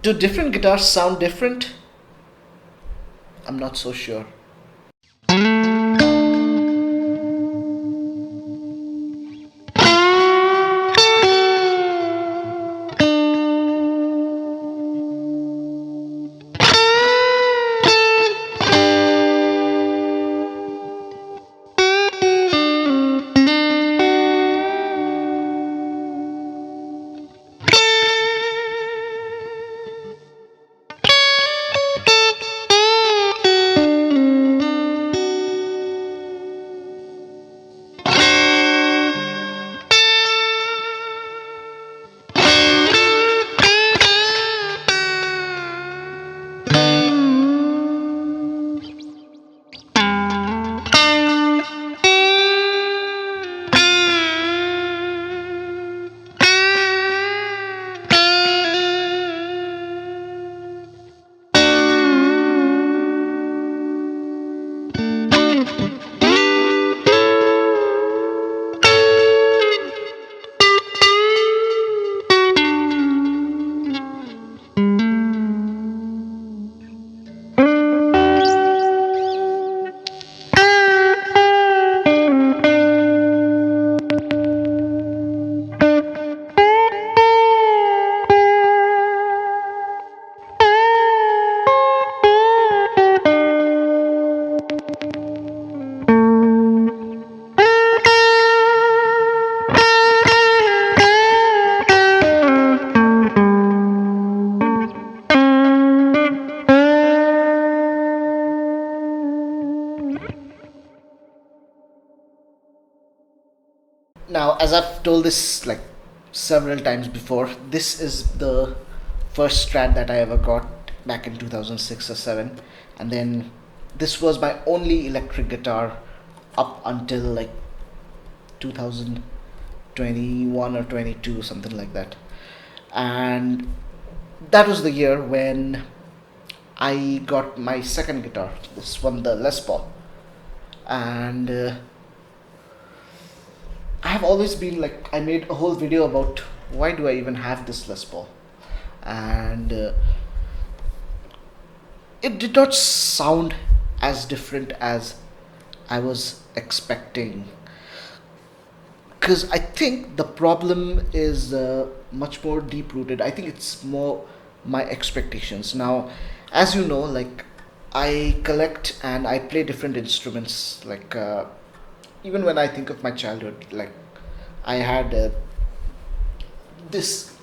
Do different guitars sound different? I'm not so sure. Now, as I've told this like several times before, this is the first Strat that I ever got back in 2006 or 7, and then this was my only electric guitar up until like 2021 or 22, something like that. And that was the year when I got my second guitar, this one, the Les Paul. And I have always been like, I made a whole video about why do I even have this Les Paul, and it did not sound as different as I was expecting. Because I think the problem is much more deep rooted. I think it's more my expectations. Now, as you know, like I collect and I play different instruments. Like even when I think of my childhood, like I had this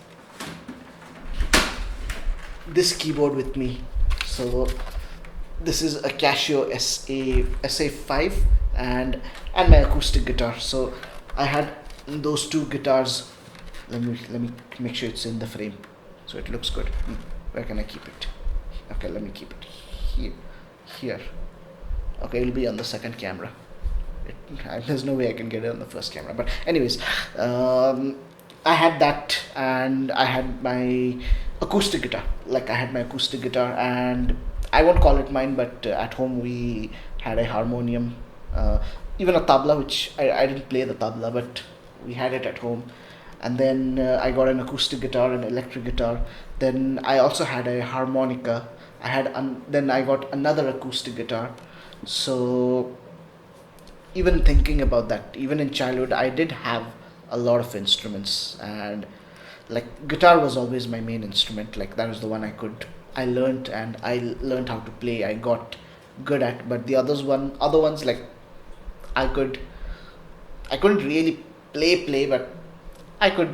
this keyboard with me. So this is a Casio SA5 and my acoustic guitar. So I had those two guitars. Let me make sure it's in the frame so it looks good. Where can I keep it? Okay, let me keep it here. Okay, it'll be on the second camera. There's no way I can get it on the first camera, but anyways, I had that, and I had my acoustic guitar. Like I had my acoustic guitar, and I won't call it mine, but at home we had a harmonium, even a tabla, which I didn't play the tabla, but we had it at home. And then I got an acoustic guitar, an electric guitar. Then I also had a harmonica. Then I got another acoustic guitar. So even thinking about that, even in childhood, I did have a lot of instruments, and like guitar was always my main instrument. Like that was the one I learned, and I learned how to play. I got good at, but the other ones, like I could, I couldn't really play, but I could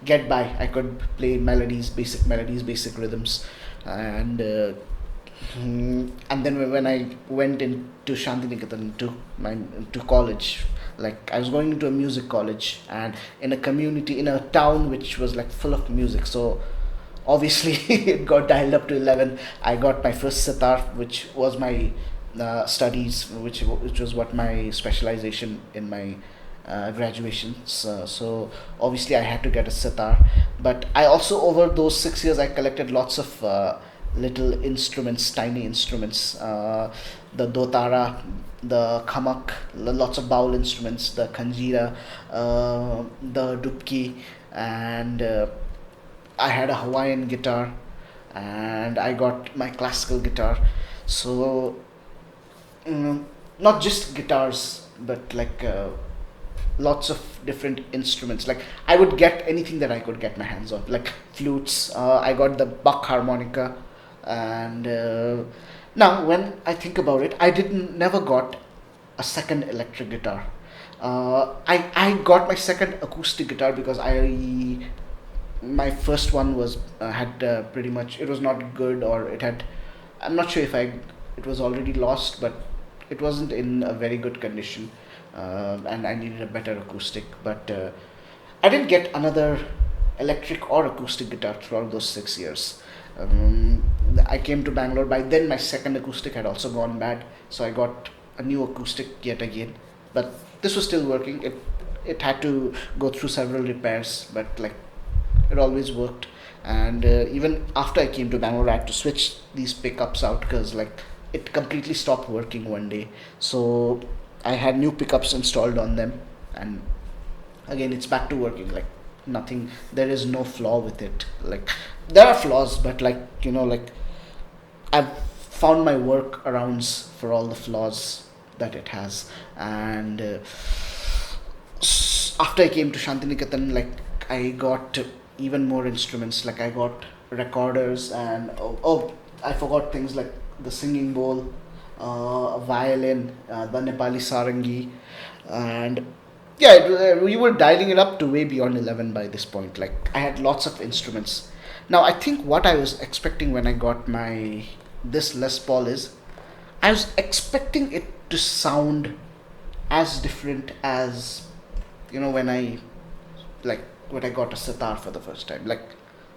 get by. I could play melodies, basic rhythms, and and then when I went into Shantiniketan to college, like I was going into a music college, and in a community, in a town which was like full of music. So obviously it got dialed up to 11. I got my first sitar, which was my studies, which was what my specialization in my graduation. So obviously I had to get a sitar, but I also, over those 6 years, I collected lots of little instruments, tiny instruments, the dotara, the khamak, lots of bowl instruments, the kanjira, the dubki, and I had a Hawaiian guitar. and I got my classical guitar. So not just guitars, but like lots of different instruments. Like I would get anything that I could get my hands on, like flutes. I got the Bach harmonica, and now when I think about it, I didn't never got a second electric guitar. I got my second acoustic guitar because I my first one was had pretty much, it was not good, or it had, I'm not sure if I it was already lost, but it wasn't in a very good condition, and I needed a better acoustic. But I didn't get another electric or acoustic guitar throughout those 6 years. um, I came to Bangalore. By then my second acoustic had also gone bad, so I got a new acoustic yet again, but this was still working. It had to go through several repairs, but like it always worked. And even after I came to Bangalore, I had to switch these pickups out because like it completely stopped working one day. So I had new pickups installed on them, and again it's back to working. Like nothing, there is no flaw with it. Like there are flaws, but like like I've found my workarounds for all the flaws that it has. And after I came to Shantiniketan, like I got even more instruments. Like I got recorders, and I forgot things like the singing bowl, a violin, the Nepali sarangi, and yeah, we were dialing it up to way beyond 11 by this point. Like I had lots of instruments. Now I think what I was expecting when I got my this Les Paul is, I was expecting it to sound as different as when I like when I got a sitar for the first time. Like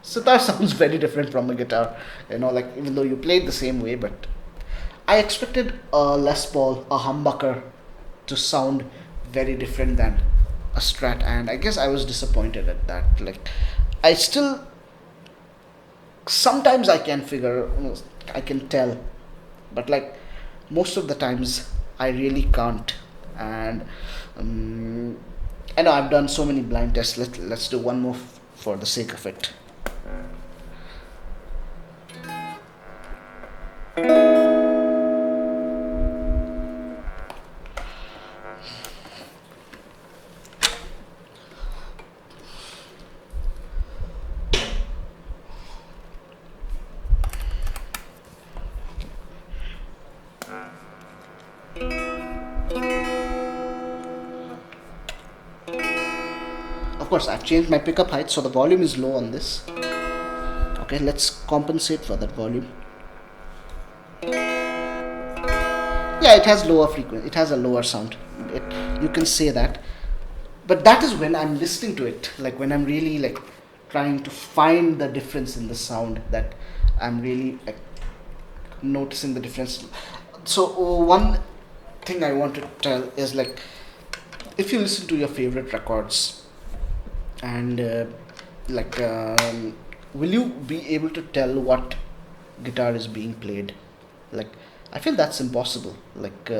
sitar sounds very different from a guitar, like even though you play it the same way. But I expected a Les Paul, a humbucker, to sound very different than a Strat, and I guess I was disappointed at that. Like I still sometimes I can tell, but like most of the times I really can't. And I know I've done so many blind tests. Let's do one more for the sake of it. Of course, I've changed my pickup height, so the volume is low on this. Okay, let's compensate for that volume. Yeah, it has lower frequency. It has a lower sound. You can say that. But that is when I'm listening to it. Like when I'm really like trying to find the difference in the sound, that I'm really like noticing the difference. So one thing I want to tell is like, if you listen to your favorite records, and will you be able to tell what guitar is being played? Like I feel that's impossible. Like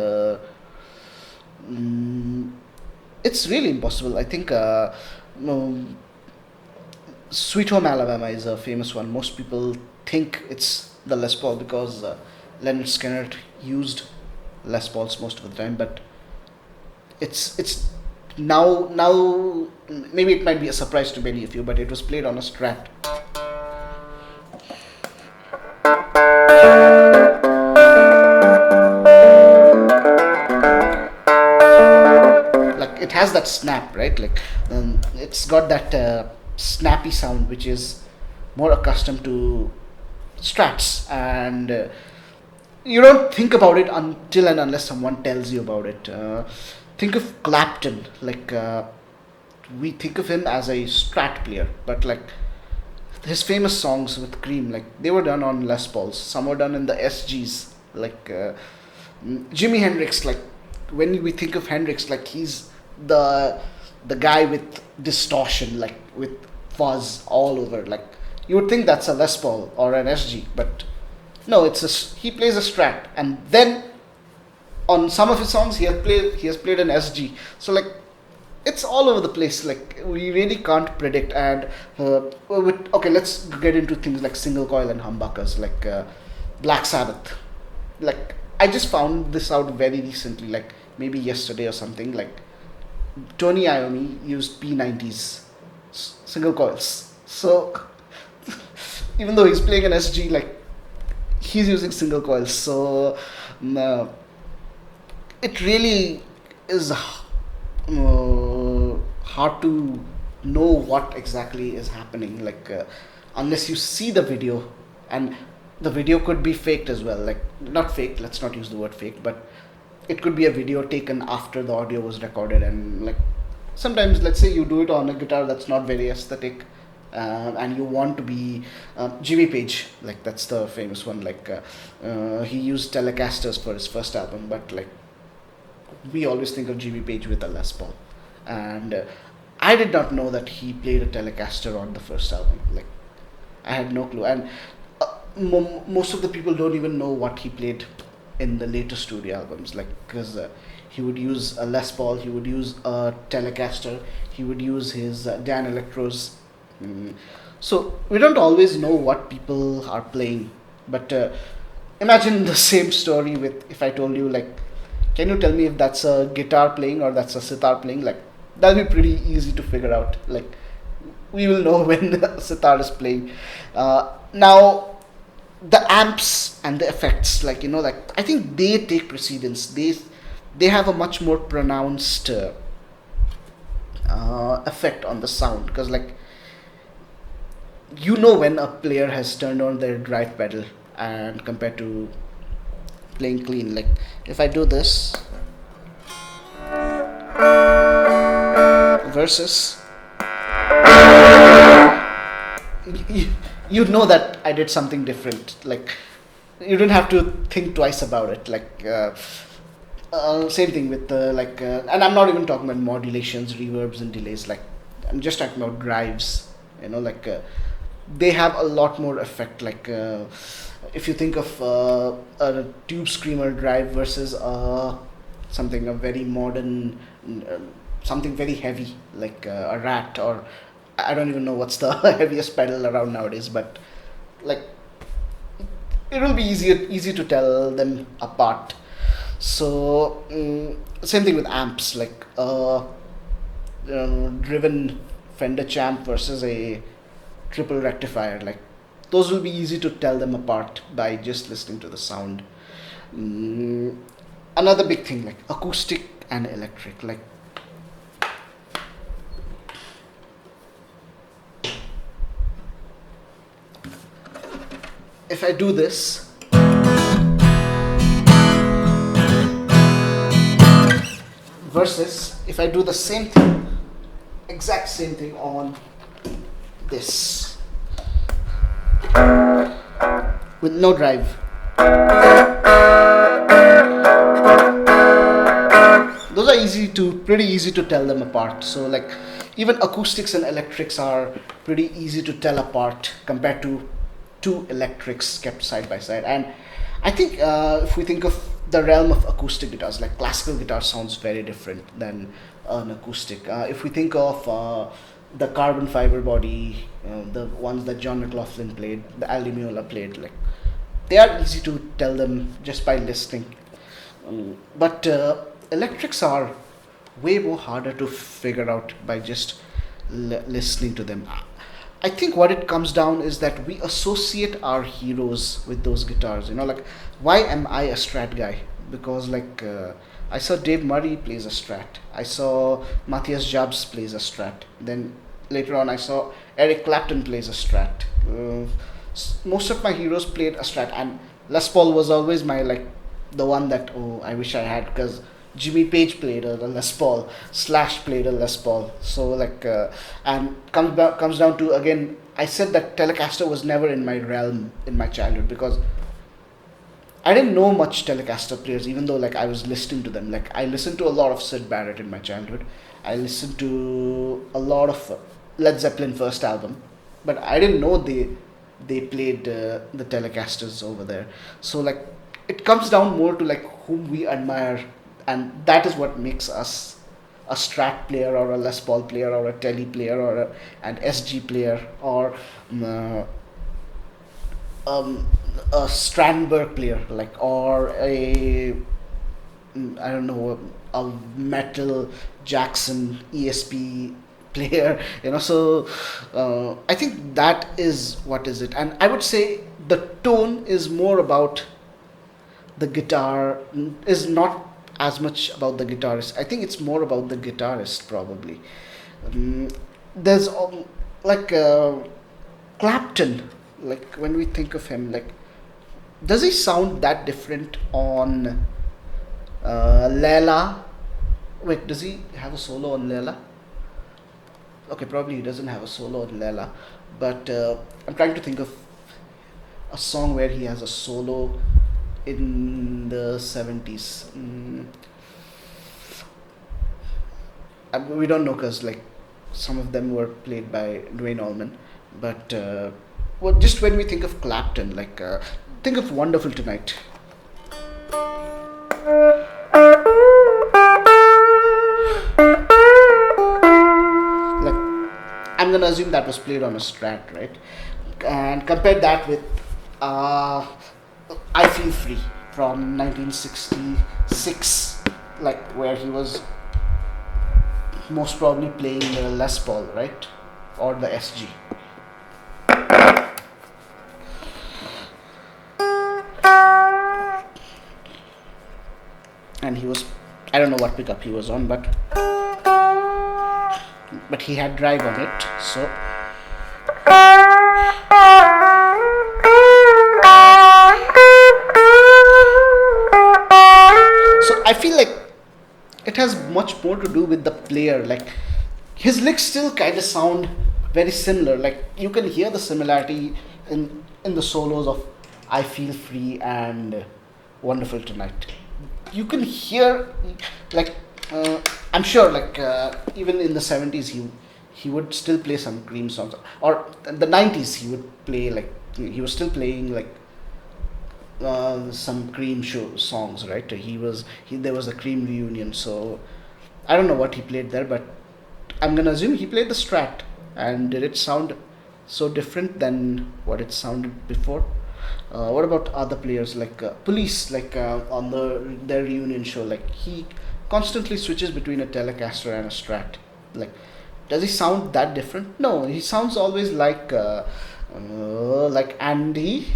it's really impossible. I think no, Sweet Home Alabama is a famous one. Most people think it's the Les Paul because Leonard Skinner used Les Pauls most of the time, but it's now maybe it might be a surprise to many of you, but it was played on a Strat. Like it has that snap, right? Like it's got that snappy sound, which is more accustomed to Strats, and you don't think about it until and unless someone tells you about it. Think of Clapton. Like we think of him as a Strat player, but like his famous songs with Cream, like they were done on Les Pauls. Some were done in the SGs. Like Jimi Hendrix. Like when we think of Hendrix, like he's the guy with distortion, like with fuzz all over. Like you would think that's a Les Paul or an SG, but no, he plays a Strat, and then on some of his songs he has played an SG. So like it's all over the place. Like we really can't predict. And okay, let's get into things like single coil and humbuckers, like Black Sabbath. Like I just found this out very recently, like maybe yesterday or something. Like Tony Iommi used P90s single coils. So even though he's playing an SG, like he's using single coils. So uh, it really is hard to know what exactly is happening, like unless you see the video. And the video could be faked as well, like not fake, let's not use the word fake, but it could be a video taken after the audio was recorded. And like sometimes, let's say you do it on a guitar that's not very aesthetic, and you want to be Jimmy Page, like that's the famous one, like he used Telecasters for his first album, but like we always think of Jimmy Page with a Les Paul. And I did not know that he played a Telecaster on the first album. Like I had no clue. And most of the people don't even know what he played in the later studio albums, like because he would use a Les Paul, he would use a Telecaster, he would use his Dan Electros. So we don't always know what people are playing. But imagine the same story with, if I told you, like, can you tell me if that's a guitar playing or that's a sitar playing? Like that'll be pretty easy to figure out. Like we will know when the sitar is playing. Now the amps and the effects, like like I think they take precedence. They have a much more pronounced effect on the sound, because like when a player has turned on their drive pedal and compared to playing clean. Like if I do this versus, you know that I did something different. Like you don't have to think twice about it. Like same thing with and I'm not even talking about modulations, reverbs, and delays. Like I'm just talking about drives. Like they have a lot more effect. Like if you think of a tube screamer drive versus something a very modern, something very heavy, like a Rat, or I don't even know what's the heaviest pedal around nowadays, but like it will be easy to tell them apart. So same thing with amps, like driven Fender champ versus a triple rectifier. Like those will be easy to tell them apart by just listening to the sound. Another big thing, like acoustic and electric. Like if I do this versus if I do the same thing, exact same thing on this with no drive, those are pretty easy to tell them apart. So like even acoustics and electrics are pretty easy to tell apart compared to two electrics kept side by side. And I think if we think of the realm of acoustic guitars, like classical guitar sounds very different than an acoustic. If we think of the carbon fiber body, the ones that John McLaughlin played, the Al Di Meola played, like they are easy to tell them just by listening. But electrics are way more harder to figure out by just listening to them. I think what it comes down is that we associate our heroes with those guitars. Like why am I a Strat guy? Because like I saw Dave Murray plays a Strat. I saw Matthias Jabs plays a Strat. Then later on I saw Eric Clapton plays a Strat. Most of my heroes played a Strat, and Les Paul was always my the one that I wish I had, because Jimmy Page played a Les Paul, Slash played a Les Paul. So and comes down to, again, I said that Telecaster was never in my realm in my childhood, because I didn't know much Telecaster players, even though I was listening to them. Like I listened to a lot of Sid Barrett in my childhood. I listened to a lot of Led Zeppelin first album, but I didn't know they played the Telecasters over there. So it comes down more to whom we admire, and that is what makes us a Strat player or a Les Paul player or a Tele player or an SG player or um, um, a Strandberg player, like, or a, I don't know, a metal Jackson ESP player, So I think that is what is it, and I would say the tone is more about the guitar, is not as much about the guitarist. I think it's more about the guitarist probably. Um, there's like Clapton. Like when we think of him, like does he sound that different on Leela? Wait, does he have a solo on Leela? Okay, probably he doesn't have a solo on Leela, but I'm trying to think of a song where he has a solo in the 70s. We don't know because like some of them were played by Dwayne Allman, but well, just when we think of Clapton, like think of Wonderful Tonight. Like I'm gonna assume that was played on a Strat, right? And compare that with uh, I Feel Free from 1966, like where he was most probably playing the Les Paul, right? Or the SG. And he was, I don't know what pickup he was on, but he had drive on it, so I feel like it has much more to do with the player. Like his licks still kind of sound very similar. Like you can hear the similarity in the solos of I Feel Free and Wonderful Tonight. You can hear like I'm sure like even in the 70s he would still play some Cream songs, or the 90s he would play like he was still playing like some Cream show songs, right? There was a Cream reunion, so I don't know what he played there, but I'm gonna assume he played the Strat. And did it sound so different than what it sounded before? What about other players like Police? Like on their reunion show, like he constantly switches between a Telecaster and a Strat. Like, does he sound that different? No, he sounds always like Andy.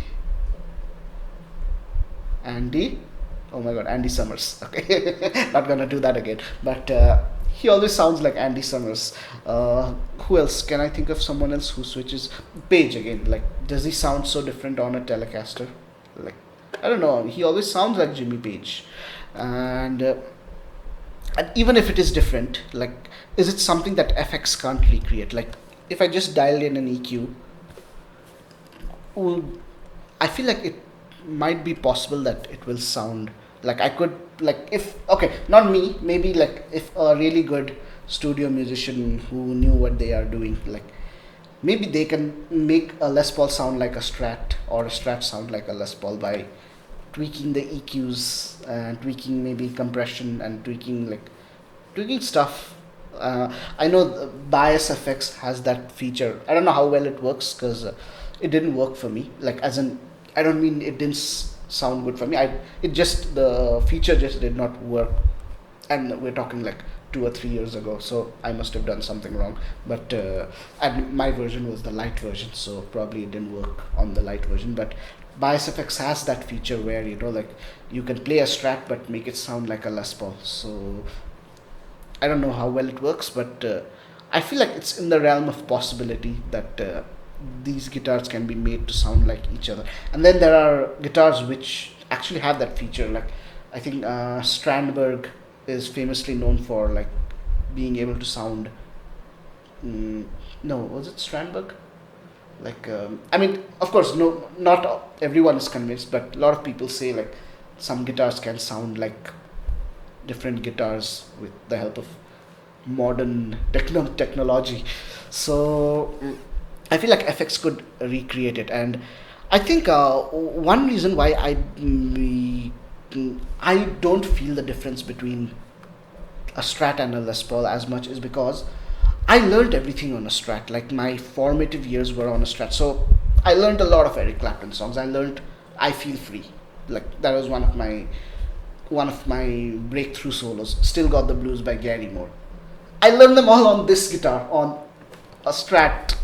Oh my God, Andy Summers. Okay, not gonna do that again. But he always sounds like Andy Summers. Who else? Can I think of someone else who switches? Page again. Like, does he sound so different on a Telecaster? Like, I don't know. He always sounds like Jimmy Page. And even if it is different, like, is it something that FX can't recreate? Like, if I just dial in an EQ, I feel like it might be possible that it will sound like I could, like, if, okay, not me, maybe like if a really good studio musician who knew what they are doing, like maybe they can make a Les Paul sound like a Strat, or a Strat sound like a Les Paul by tweaking the EQs and tweaking maybe compression and tweaking stuff. I know Bias FX has that feature. I don't know how well it works because it didn't work for me. Like, as in, I don't mean it didn't sound good for me. The feature just did not work, and we're talking like 2 or 3 years ago. So I must have done something wrong. But and my version was the light version, so probably it didn't work on the light version. But Bias FX has that feature where like you can play a Strat but make it sound like a Les Paul. So I don't know how well it works, but I feel like it's in the realm of possibility that these guitars can be made to sound like each other. And then there are guitars which actually have that feature. Like, I think Strandberg is famously known for like being able to sound. No, was it Strandberg? Like, I mean, of course, no, not everyone is convinced, but a lot of people say like some guitars can sound like different guitars with the help of modern technology. So I feel like FX could recreate it, and I think one reason why I don't feel the difference between a Strat and a Les Paul as much is because I learned everything on a Strat. Like my formative years were on a Strat, so I learned a lot of Eric Clapton songs. I learned "I Feel Free," like that was one of my breakthrough solos. "Still Got the Blues" by Gary Moore. I learned them all on this guitar, on a Strat.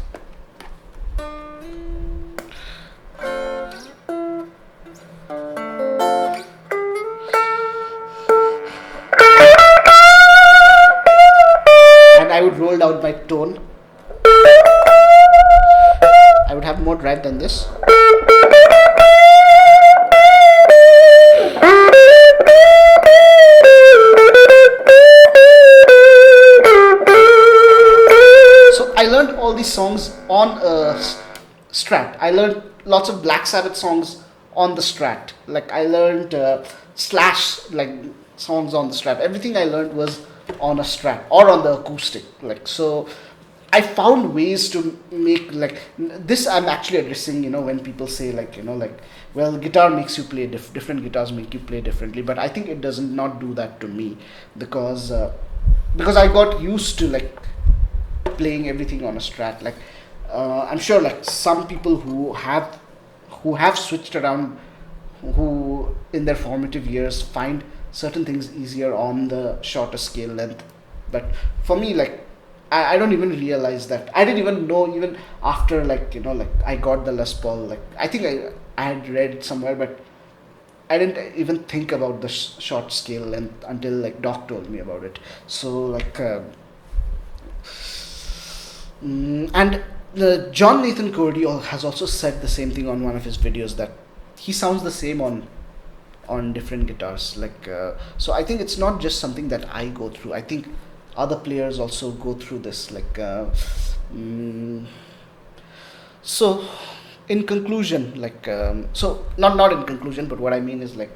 And I would roll down my tone. I would have more drive than this. So I learned all these songs on a Strat. I learned lots of Black Sabbath songs on the Strat. Like I learned Slash like songs on the Strat. Everything I learned was on a Strat or on the acoustic. Like so, I found ways to make like this. I'm actually addressing, when people say like, well, guitar makes you play different guitars make you play differently, but I think it does not do that to me because I got used to like playing everything on a Strat. Like I'm sure like some people who have switched around, who in their formative years find certain things easier on the shorter scale length, but for me, like I don't even realize that. I didn't even know, even after like like I got the Les Paul. Like I think I had read somewhere, but I didn't even think about the short scale length until like Doc told me about it. So like and John Nathan Cordy has also said the same thing on one of his videos, that he sounds the same on different guitars. Like so I think it's not just something that I go through. I think other players also go through this. Like so in conclusion, like so not in conclusion, but what I mean is like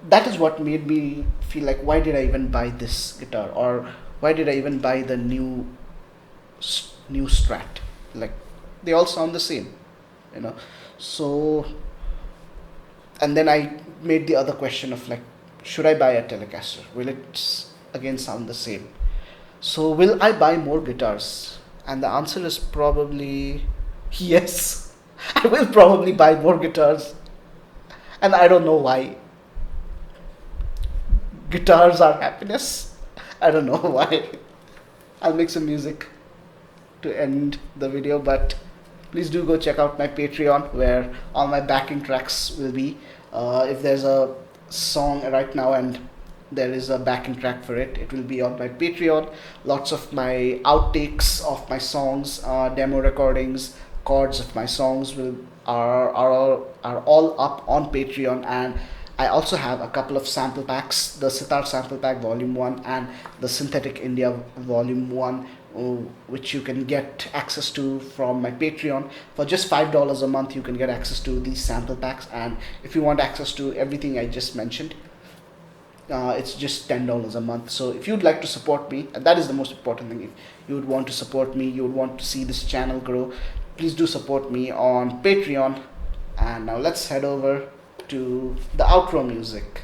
that is what made me feel like, why did I even buy this guitar, or why did I even buy the new Strat? Like they all sound the same, so. And then I made the other question of like, should I buy a Telecaster? Will it again sound the same? So will I buy more guitars? And the answer is probably yes. I will probably buy more guitars, and I don't know why. Guitars are happiness. I don't know why. I'll make some music to end the video, but please do go check out my Patreon, where all my backing tracks will be. If there's a song right now and there is a backing track for it, it will be on my Patreon. Lots of my outtakes of my songs, demo recordings, chords of my songs are all up on Patreon. And I also have a couple of sample packs, the Sitar sample pack volume 1 and the Synthetic India volume 1, which you can get access to from my Patreon. For just $5 a month, you can get access to these sample packs, and if you want access to everything I just mentioned, it's just $10 a month. So if you'd like to support me, and that is the most important thing, if you would want to support me, you would want to see this channel grow, please do support me on Patreon. And now let's head over to the outro music.